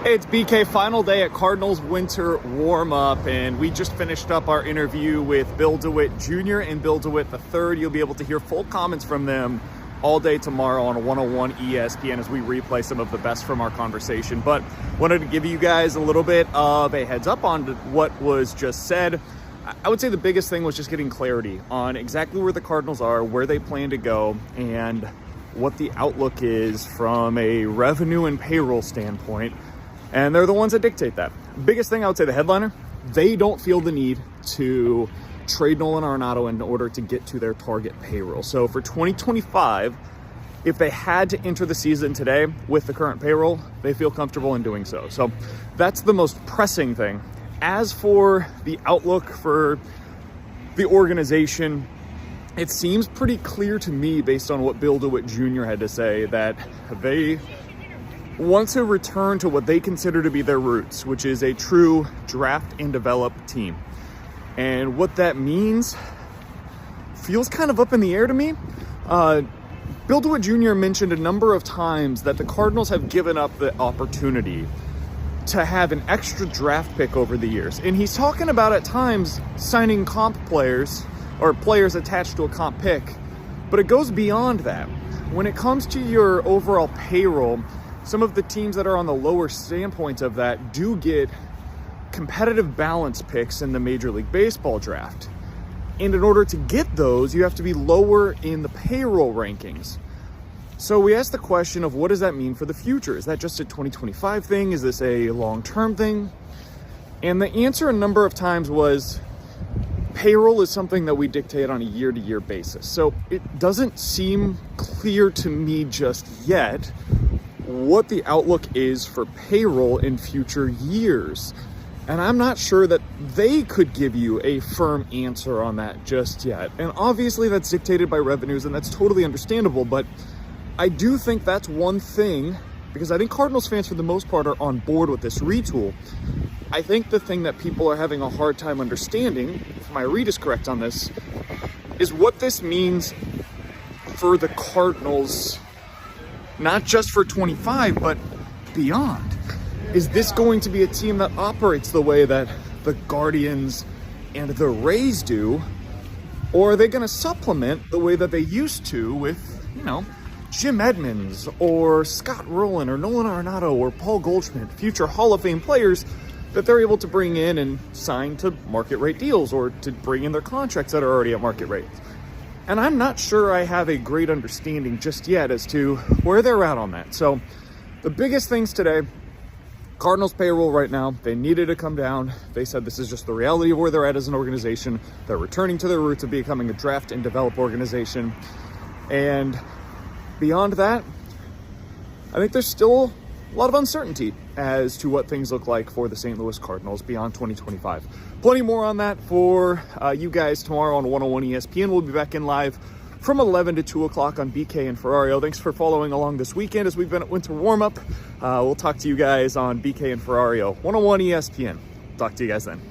Hey, it's BK, final day at Cardinals Winter Warm-Up, and we just finished up our interview with Bill DeWitt Jr. and Bill DeWitt III. You'll be able to hear full comments from them all day tomorrow on 101 ESPN as we replay some of the best from our conversation. But wanted to give you guys a little bit of a heads up on what was just said. I would say the biggest thing was just getting clarity on exactly where the Cardinals are, where they plan to go, and what the outlook is from a revenue and payroll standpoint. And they're the ones that dictate that. Biggest thing, I would say the headliner, they don't feel the need to trade Nolan Arenado in order to get to their target payroll. So for 2025, if they had to enter the season today with the current payroll, they feel comfortable in doing so. So that's the most pressing thing. As for the outlook for the organization, it seems pretty clear to me based on what Bill DeWitt Jr. had to say that they want to return to what they consider to be their roots, which is a true draft and develop team. And what that means feels kind of up in the air to me. Bill DeWitt Jr. mentioned a number of times that the Cardinals have given up the opportunity to have an extra draft pick over the years. And he's talking about at times signing comp players or players attached to a comp pick, but it goes beyond that. When it comes to your overall payroll, some of the teams that are on the lower standpoint of that do get competitive balance picks in the Major League Baseball draft. And in order to get those, you have to be lower in the payroll rankings. So we asked the question of what does that mean for the future? Is that just a 2025 thing? Is this a long-term thing? And the answer a number of times was payroll is something that we dictate on a year-to-year basis. So it doesn't seem clear to me just yet what the outlook is for payroll in future years. And I'm not sure that they could give you a firm answer on that just yet. And obviously that's dictated by revenues, and that's totally understandable, but I do think that's one thing, because I think Cardinals fans for the most part are on board with this retool. I think the thing that people are having a hard time understanding, if my read is correct on this, is what this means for the Cardinals, not just for 25, but beyond. Is this going to be a team that operates the way that the Guardians and the Rays do? Or are they going to supplement the way that they used to with, Jim Edmonds or Scott Rowland or Nolan Arenado or Paul Goldschmidt, future Hall of Fame players that they're able to bring in and sign to market rate deals or to bring in their contracts that are already at market rates? And I'm not sure I have a great understanding just yet as to where they're at on that. So the biggest things today, Cardinals payroll right now, they needed to come down. They said this is just the reality of where they're at as an organization. They're returning to their roots of becoming a draft and develop organization. And beyond that, I think there's still a lot of uncertainty as to what things look like for the St. Louis Cardinals beyond 2025. Plenty more on that for you guys tomorrow on 101 ESPN. We'll be back in live from 11 to 2 o'clock on BK and Ferrario. Thanks for following along this weekend as we've been at Winter Warm-Up. We'll talk to you guys on BK and Ferrario, 101 ESPN. Talk to you guys then.